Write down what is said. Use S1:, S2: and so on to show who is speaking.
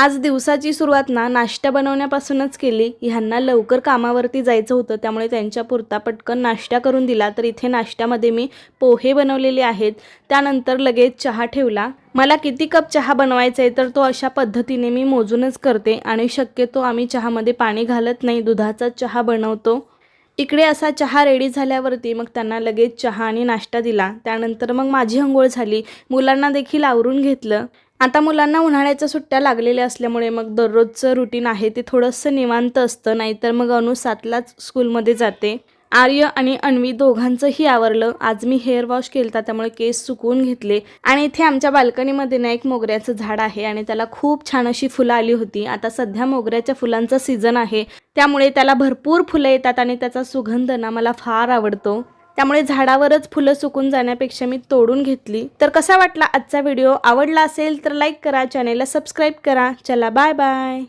S1: आज दिवसाची सुरुवात नाश्ता बनवण्यापासूनच केली। ह्यांना लवकर कामावरती जायचं होतं, त्यामुळे त्यांच्या पुरता पटकन नाश्ता करून दिला। तर इथे नाश्त्यामध्ये मी पोहे बनवलेले आहेत, त्यानंतर लगेच चहा ठेवला। मला किती कप चहा बनवायचा आहे तर तो अशा पद्धतीने मी मोजूनच करते आणि शक्यतो आम्ही चहामध्ये पाणी घालत नाही, दुधाचा चहा बनवतो। इकडे असा चहा रेडी झाल्यावरती मग त्यांना लगेच चहा आणि नाश्ता दिला। त्यानंतर मग माझी अंघोळ झाली, मुलांना देखील आवरून घेतलं। आता मुलांना उन्हाळ्याच्या सुट्ट्या लागलेल्या असल्यामुळे मग दररोजचं रुटीन आहे ते थोडंसं निवांत असतं, नाहीतर मग अनु 7लाच स्कूलमध्ये जाते। आर्य आणि अन्वी दोघांचंही आवरलं। आज मी हेअर वॉश केलता, त्यामुळे केस सुकवून घेतले आणि इथे आमच्या बाल्कनीमध्ये एक मोगऱ्याचं झाड आहे आणि त्याला खूप छान अशी फुलं आली होती। आता सध्या मोगऱ्याच्या फुलांचा सीझन आहे, त्यामुळे त्याला भरपूर फुलं येतात आणि त्याचा सुगंध मला फार आवडतो। त्यामुळे झाडावरच फुलं सुकून जाण्यापेक्षा मी तोडून घेतली। तर कसा वाटला आजचा व्हिडिओ? आवडला असेल तर लाईक करा, चॅनेलला सबस्क्राईब करा। चला बाय बाय।